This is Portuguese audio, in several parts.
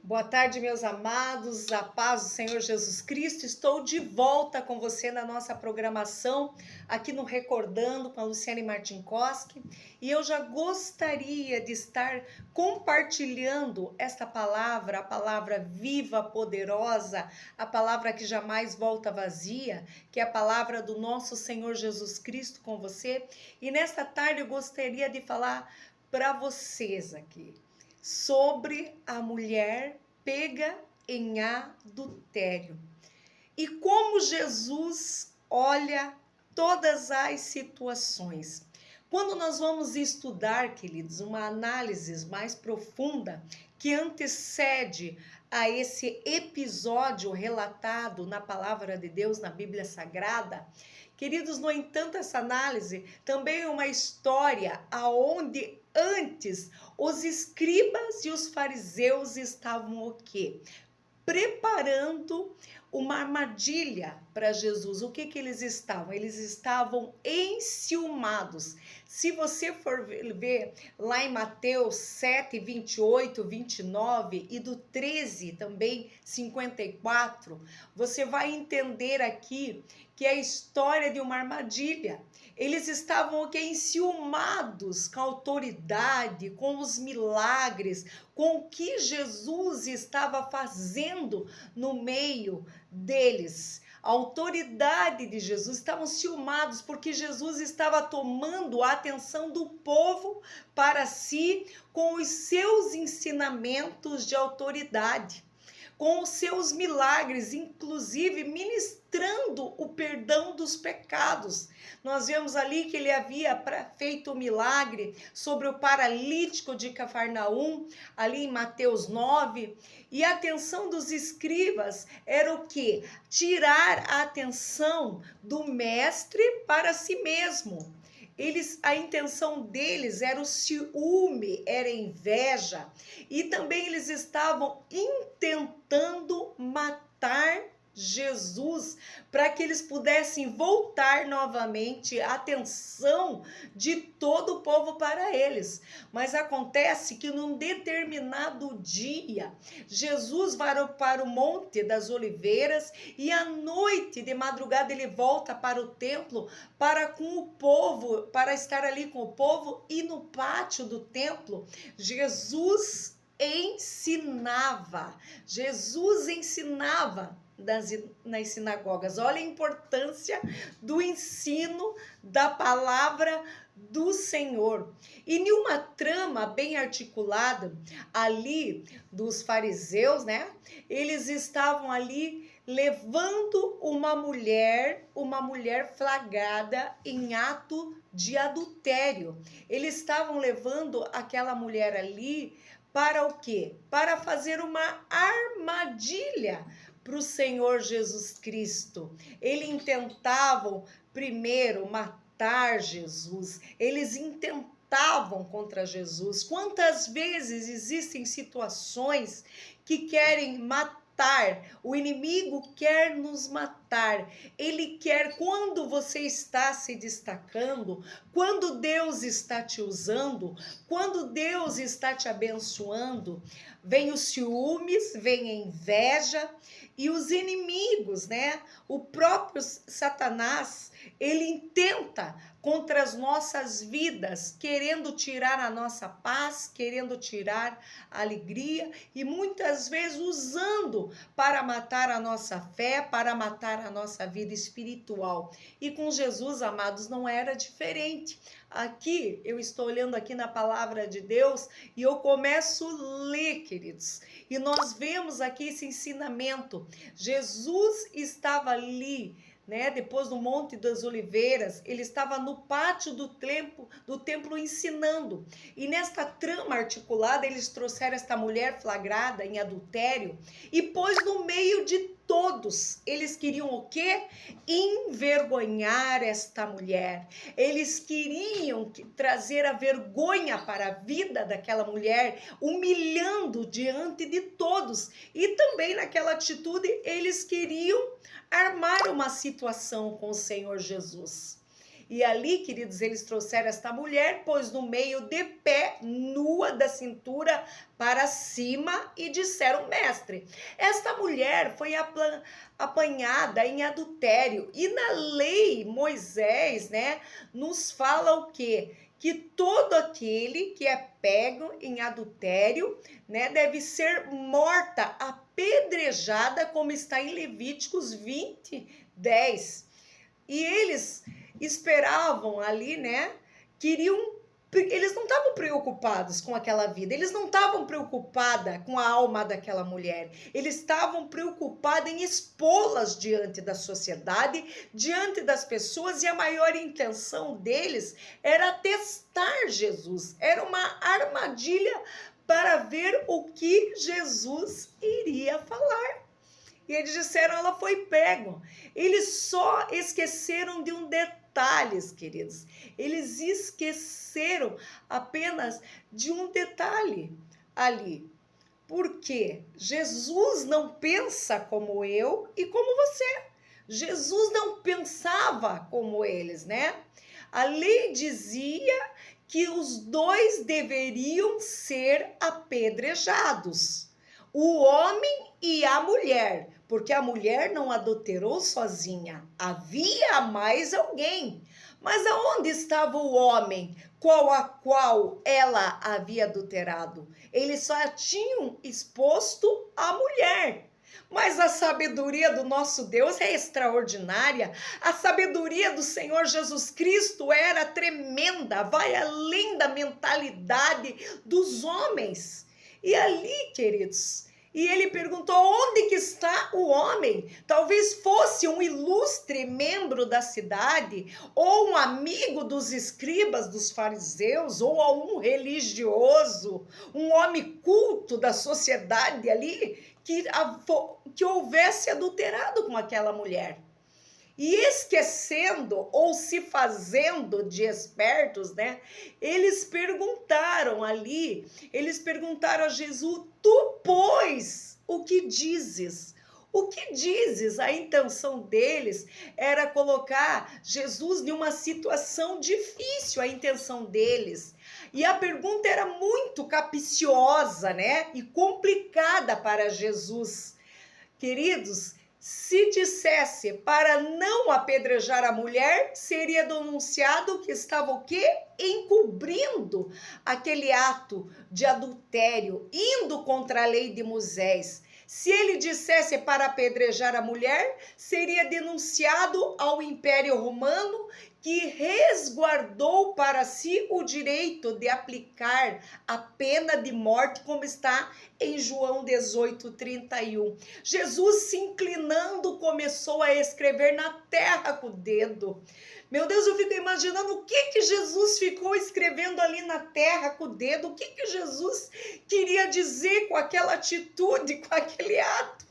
Boa tarde, meus amados, a paz do Senhor Jesus Cristo. Estou de volta com você na nossa programação aqui no Recordando com a Luciane Martinkoski, e eu já gostaria de estar compartilhando esta palavra, a palavra viva, poderosa, a palavra que jamais volta vazia, que é a palavra do nosso Senhor Jesus Cristo com você. E nesta tarde eu gostaria de falar para vocês aqui sobre a mulher pega em adultério e como Jesus olha todas as situações. Quando nós vamos estudar, queridos, uma análise mais profunda que antecede a esse episódio relatado na palavra de Deus, na Bíblia Sagrada, queridos, no entanto, essa análise também é uma história aonde antes os escribas e os fariseus estavam o quê? Preparando uma armadilha para Jesus. O que eles estavam? Eles estavam enciumados. Se você for ver lá em Mateus 7, 28, 29 e do 13 também, 54, você vai entender aqui que é a história de uma armadilha. Eles estavam o quê? Enciumados com a autoridade, com os milagres, com o que Jesus estava fazendo no meio deles. A autoridade de Jesus, estavam ciumados porque Jesus estava tomando a atenção do povo para si com os seus ensinamentos de autoridade, com os seus milagres, inclusive ministrando o perdão dos pecados. Nós vemos ali que ele havia feito um milagre sobre o paralítico de Cafarnaum, ali em Mateus 9, e a atenção dos escribas era o quê? Tirar a atenção do mestre para si mesmo. A intenção deles era o ciúme, era a inveja, e também eles estavam intentando matar Jesus para que eles pudessem voltar novamente a atenção de todo o povo para eles. Mas acontece que num determinado dia, Jesus vai para o Monte das Oliveiras e à noite, de madrugada, ele volta para o templo para com o povo, para estar ali com o povo, e no pátio do templo, Jesus ensinava nas sinagogas. Olha a importância do ensino da palavra do Senhor. E em uma trama bem articulada ali dos fariseus, né? Eles estavam ali levando uma mulher flagrada em ato de adultério. Eles estavam levando aquela mulher ali para o quê? Para fazer uma armadilha para o Senhor Jesus Cristo. Eles intentavam primeiro matar Jesus, eles intentavam contra Jesus. Quantas vezes existem situações que querem matar? O inimigo quer nos matar. Ele quer, quando você está se destacando, quando Deus está te usando, quando Deus está te abençoando, vem os ciúmes, vem a inveja e os inimigos, né? O próprio Satanás, ele intenta contra as nossas vidas, querendo tirar a nossa paz, querendo tirar a alegria e muitas vezes usando para matar a nossa fé, para matar a nossa vida espiritual. E com Jesus, amados, não era diferente. Aqui, eu estou olhando aqui na palavra de Deus e eu começo a ler, queridos. E nós vemos aqui esse ensinamento. Jesus estava ali, né, depois do Monte das Oliveiras, ele estava no pátio do templo ensinando. E nesta trama articulada, eles trouxeram esta mulher flagrada em adultério e pôs no meio de todos. Eles queriam o quê? Envergonhar esta mulher. Eles queriam trazer a vergonha para a vida daquela mulher, humilhando diante de todos. E também naquela atitude, eles queriam armar uma situação com o Senhor Jesus. E ali, queridos, eles trouxeram esta mulher, pôs no meio de pé, nua da cintura para cima e disseram: mestre, esta mulher foi apanhada em adultério. E na lei, Moisés, né, nos fala o quê? Que todo aquele que é pego em adultério, né, deve ser morta, apedrejada, como está em Levíticos 20:10. E eles esperavam ali, né? Eles não estavam preocupados com aquela vida, eles não estavam preocupados com a alma daquela mulher, eles estavam preocupados em expô-las diante da sociedade, diante das pessoas, e a maior intenção deles era testar Jesus, era uma armadilha para ver o que Jesus iria falar. E eles disseram: ela foi pego. Eles só esqueceram de um detalhe, queridos. Eles esqueceram apenas de um detalhe ali. Porque Jesus não pensa como eu e como você. Jesus não pensava como eles, né? A lei dizia que os dois deveriam ser apedrejados. O homem e a mulher, porque a mulher não adulterou sozinha, havia mais alguém. Mas aonde estava o homem a qual ela havia adulterado? Eles só tinham exposto a mulher. Mas a sabedoria do nosso Deus é extraordinária. A sabedoria do Senhor Jesus Cristo era tremenda, vai além da mentalidade dos homens. E ali, queridos, e ele perguntou: onde que está o homem? Talvez fosse um ilustre membro da cidade, ou um amigo dos escribas, dos fariseus, ou algum religioso, um homem culto da sociedade ali, que houvesse adulterado com aquela mulher. E esquecendo ou se fazendo de espertos, né? Eles perguntaram a Jesus: tu, pois, o que dizes? O que dizes? A intenção deles era colocar Jesus em uma situação difícil, a intenção deles. E a pergunta era muito capciosa, né? E complicada para Jesus. Queridos, se dissesse para não apedrejar a mulher, seria denunciado que estava o quê? Encobrindo aquele ato de adultério, indo contra a lei de Moisés. Se ele dissesse para apedrejar a mulher, seria denunciado ao Império Romano, que resguardou para si o direito de aplicar a pena de morte, como está em João 18:31. Jesus, se inclinando, começou a escrever na terra com o dedo. Meu Deus, eu fico imaginando o que Jesus ficou escrevendo ali na terra com o dedo, o que Jesus queria dizer com aquela atitude, com aquele ato.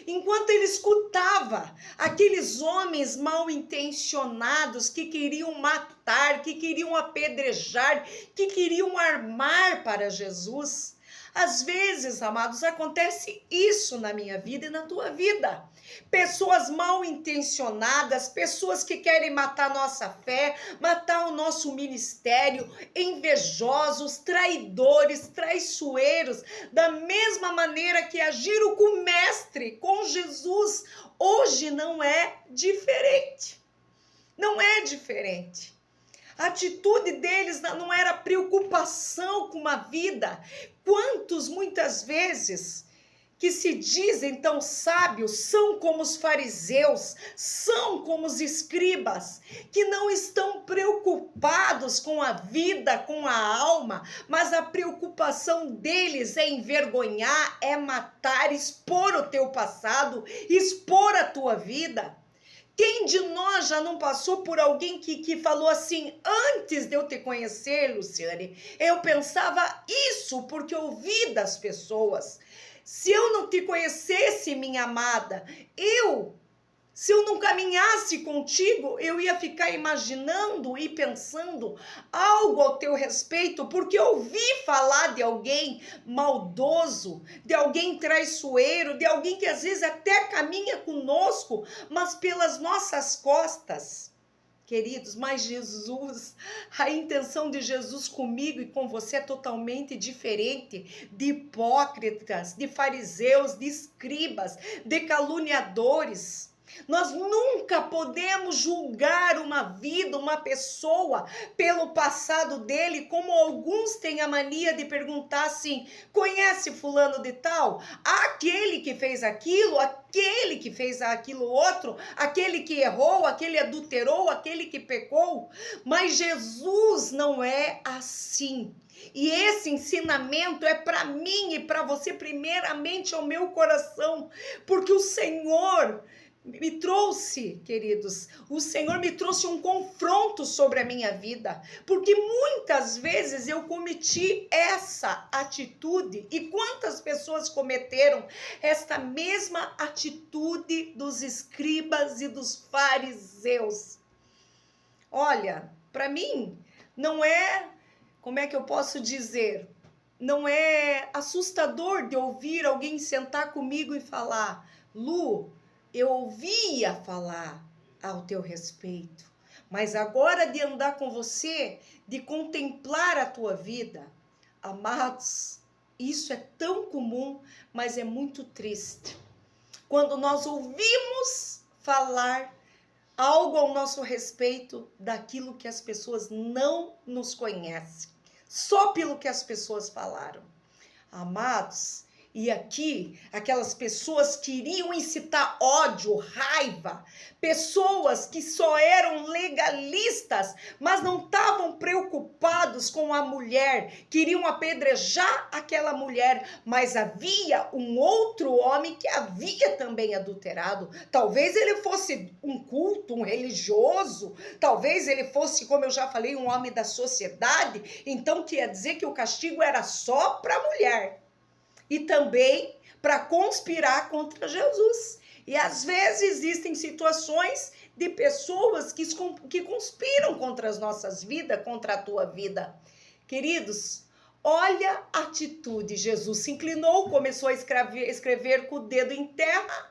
Enquanto ele escutava aqueles homens mal intencionados que queriam matar, que queriam apedrejar, que queriam armar para Jesus. Às vezes, amados, acontece isso na minha vida e na tua vida. Pessoas mal intencionadas, pessoas que querem matar nossa fé, matar o nosso ministério, invejosos, traidores, traiçoeiros, da mesma maneira que agiram com o Mestre, com Jesus, hoje não é diferente. Não é diferente. A atitude deles não era preocupação com uma vida. Quantos, muitas vezes, que se dizem tão sábios, são como os fariseus, são como os escribas, que não estão preocupados com a vida, com a alma, mas a preocupação deles é envergonhar, é matar, expor o teu passado, expor a tua vida. Quem de nós já não passou por alguém que falou assim: antes de eu te conhecer, Luciane, eu pensava isso porque eu ouvi das pessoas. Se eu não te conhecesse, minha amada, se eu não caminhasse contigo, eu ia ficar imaginando e pensando algo ao teu respeito, porque eu ouvi falar de alguém maldoso, de alguém traiçoeiro, de alguém que às vezes até caminha conosco, mas pelas nossas costas. Queridos, mas Jesus, a intenção de Jesus comigo e com você é totalmente diferente de hipócritas, de fariseus, de escribas, de caluniadores. Nós nunca podemos julgar uma vida, uma pessoa, pelo passado dele, como alguns têm a mania de perguntar assim: conhece fulano de tal? Aquele que fez aquilo, aquele que fez aquilo outro, aquele que errou, aquele adulterou, aquele que pecou. Mas Jesus não é assim. E esse ensinamento é para mim e para você, primeiramente ao meu coração, porque o Senhor me trouxe, queridos, o Senhor me trouxe um confronto sobre a minha vida, porque muitas vezes eu cometi essa atitude, e quantas pessoas cometeram esta mesma atitude dos escribas e dos fariseus. Olha, para mim, não é, como é que eu posso dizer, não é assustador de ouvir alguém sentar comigo e falar: Lu, eu ouvia falar ao teu respeito, mas agora de andar com você, de contemplar a tua vida, amados, isso é tão comum, mas é muito triste. Quando nós ouvimos falar algo ao nosso respeito daquilo que as pessoas não nos conhecem, só pelo que as pessoas falaram. Amados, e aqui, aquelas pessoas queriam incitar ódio, raiva, pessoas que só eram legalistas, mas não estavam preocupados com a mulher, queriam apedrejar aquela mulher, mas havia um outro homem que havia também adulterado. Talvez ele fosse um culto, um religioso, talvez ele fosse, como eu já falei, um homem da sociedade, então quer dizer que o castigo era só para a mulher. E também para conspirar contra Jesus. E às vezes existem situações de pessoas que conspiram contra as nossas vidas, contra a tua vida. Queridos, olha a atitude. Jesus se inclinou, começou a escrever com o dedo em terra,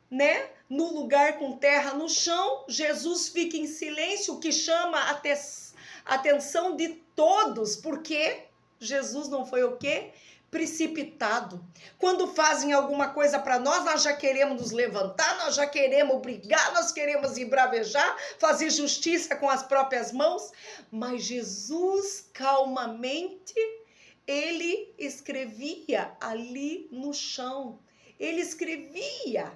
né? No lugar com terra no chão. Jesus fica em silêncio, o que chama a atenção de todos, porque Jesus não foi o quê? Precipitado. Quando fazem alguma coisa para nós já queremos nos levantar, nós já queremos brigar, nós queremos embravejar, fazer justiça com as próprias mãos. Mas Jesus, calmamente, ele escrevia ali no chão. Ele escrevia.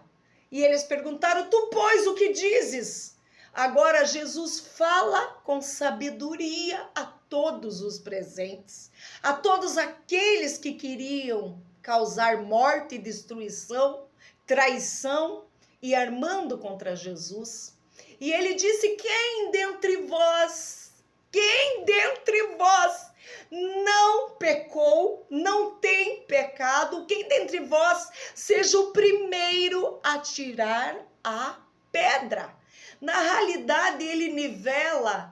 E eles perguntaram: tu, pois, o que dizes? Agora Jesus fala com sabedoria a todos os presentes, a todos aqueles que queriam causar morte e destruição, traição e armando contra Jesus. E ele disse: quem dentre vós não pecou, não tem pecado, quem dentre vós seja o primeiro a tirar a pedra. Na realidade, ele nivela,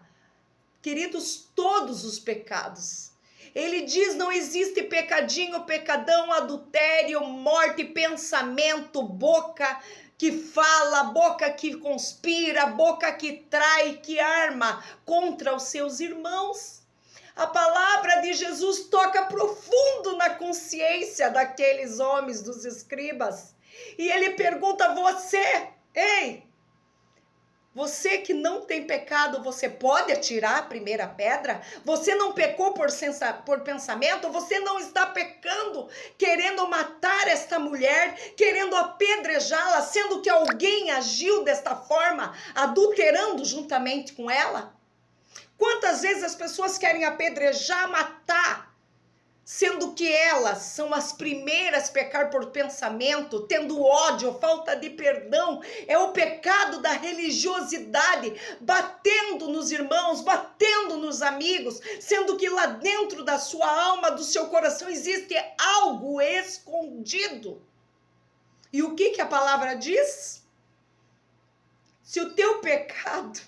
queridos, todos os pecados. Ele diz: não existe pecadinho, pecadão, adultério, morte, pensamento, boca que fala, boca que conspira, boca que trai, que arma contra os seus irmãos. A palavra de Jesus toca profundo na consciência daqueles homens, dos escribas. E ele pergunta: você, ei, você que não tem pecado, você pode atirar a primeira pedra? Você não pecou por pensamento? Você não está pecando, querendo matar esta mulher, querendo apedrejá-la, sendo que alguém agiu desta forma, adulterando juntamente com ela? Quantas vezes as pessoas querem apedrejar, matar, sendo que elas são as primeiras a pecar por pensamento, tendo ódio, falta de perdão, é o pecado da religiosidade, batendo nos irmãos, batendo nos amigos, sendo que lá dentro da sua alma, do seu coração, existe algo escondido. E o que a palavra diz? Se o teu pecado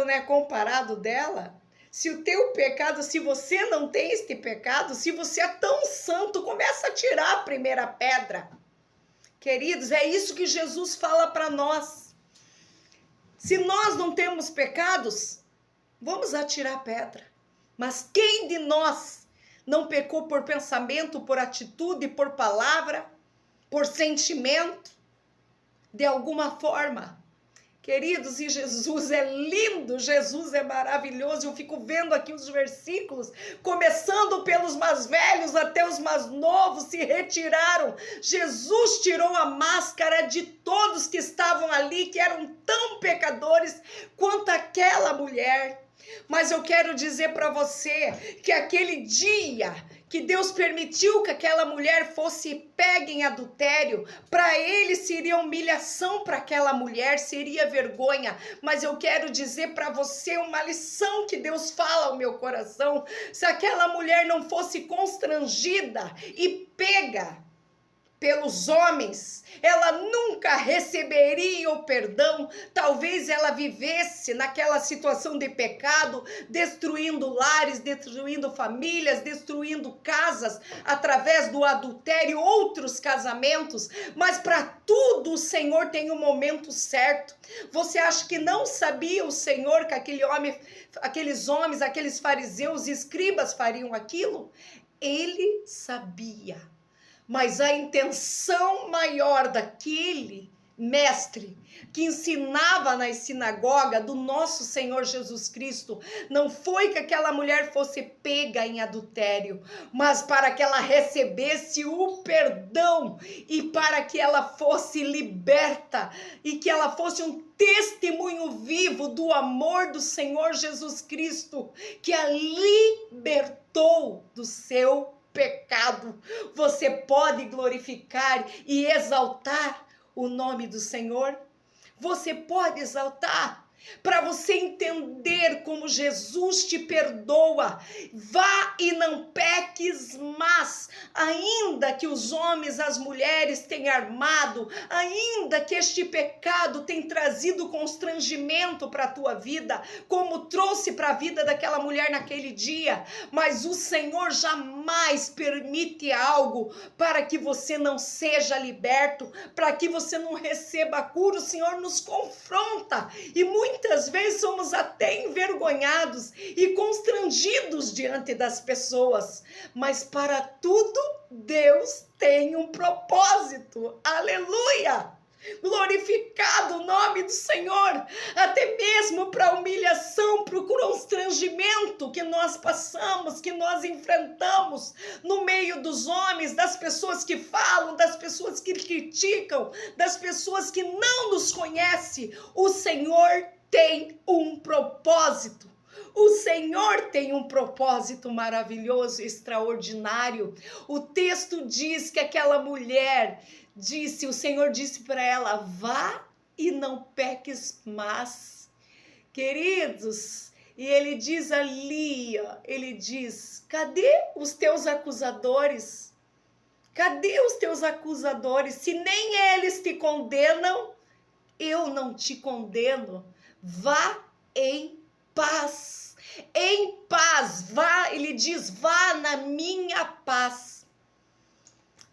não é comparado dela, se o teu pecado, se você não tem este pecado, se você é tão santo, começa a tirar a primeira pedra. Queridos, é isso que Jesus fala para nós. Se nós não temos pecados, vamos atirar pedra. Mas quem de nós não pecou por pensamento, por atitude, por palavra, por sentimento, de alguma forma? Queridos, e Jesus é lindo, Jesus é maravilhoso. Eu fico vendo aqui os versículos, começando pelos mais velhos até os mais novos, se retiraram. Jesus tirou a máscara de todos que estavam ali, que eram tão pecadores quanto aquela mulher. Mas eu quero dizer para você que aquele dia que Deus permitiu que aquela mulher fosse pega em adultério, para ele seria humilhação, para aquela mulher seria vergonha. Mas eu quero dizer para você uma lição que Deus fala ao meu coração. Se aquela mulher não fosse constrangida e pega pelos homens, ela nunca receberia o perdão. Talvez ela vivesse naquela situação de pecado, destruindo lares, destruindo famílias, destruindo casas, através do adultério, outros casamentos. Mas para tudo o Senhor tem um momento certo. Você acha que não sabia o Senhor que aqueles homens, aqueles fariseus e escribas fariam aquilo? Ele sabia. Mas a intenção maior daquele mestre que ensinava na sinagoga do nosso Senhor Jesus Cristo não foi que aquela mulher fosse pega em adultério, mas para que ela recebesse o perdão e para que ela fosse liberta e que ela fosse um testemunho vivo do amor do Senhor Jesus Cristo, que a libertou do seu pecado. Você pode glorificar e exaltar o nome do Senhor? Você pode exaltar? Para você entender como Jesus te perdoa, vá e não peques mais, ainda que os homens, as mulheres tenham armado, ainda que este pecado tenha trazido constrangimento para a tua vida, como trouxe para a vida daquela mulher naquele dia, mas o Senhor jamais permite algo para que você não seja liberto, para que você não receba a cura. O Senhor nos confronta e muitas vezes somos até envergonhados e constrangidos diante das pessoas, mas para tudo Deus tem um propósito. Aleluia! Glorificado o nome do Senhor, até mesmo para a humilhação, para o constrangimento que nós passamos, que nós enfrentamos no meio dos homens, das pessoas que falam, das pessoas que criticam, das pessoas que não nos conhecem. O Senhor tem um propósito. O Senhor tem um propósito maravilhoso, extraordinário. O texto diz que aquela mulher disse, o Senhor disse para ela, vá e não peques mais. Queridos, e ele diz ali, ele diz, cadê os teus acusadores? Cadê os teus acusadores? Se nem eles te condenam, eu não te condeno. Vá em paz. Em paz, vá, ele diz, vá na minha paz.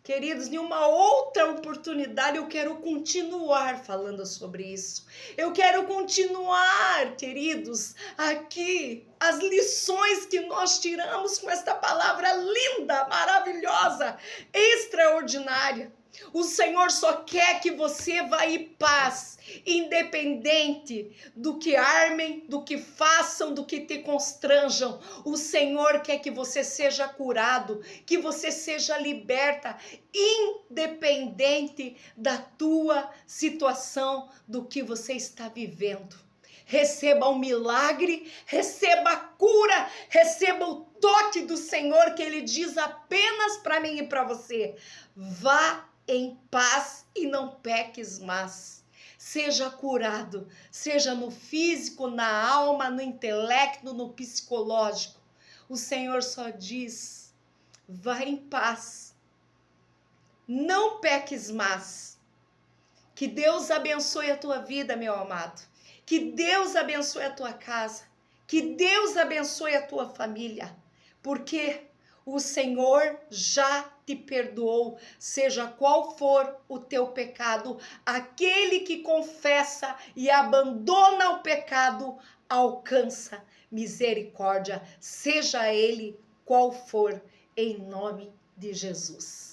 Queridos, em uma outra oportunidade eu quero continuar falando sobre isso. Eu quero continuar, queridos, aqui as lições que nós tiramos com esta palavra linda, maravilhosa, extraordinária. O Senhor só quer que você vá em paz, independente do que armem, do que façam, do que te constranjam. O Senhor quer que você seja curado, que você seja liberta, independente da tua situação, do que você está vivendo. Receba um milagre, receba a cura, receba o toque do Senhor, que Ele diz apenas para mim e para você. Vá em paz e não peques mais. Seja curado, seja no físico, na alma, no intelecto, no psicológico. O Senhor só diz, vá em paz, não peques mais. Que Deus abençoe a tua vida, meu amado. Que Deus abençoe a tua casa. Que Deus abençoe a tua família. Porque O Senhor já te perdoou, seja qual for o teu pecado. Aquele que confessa e abandona o pecado alcança misericórdia, seja ele qual for, em nome de Jesus.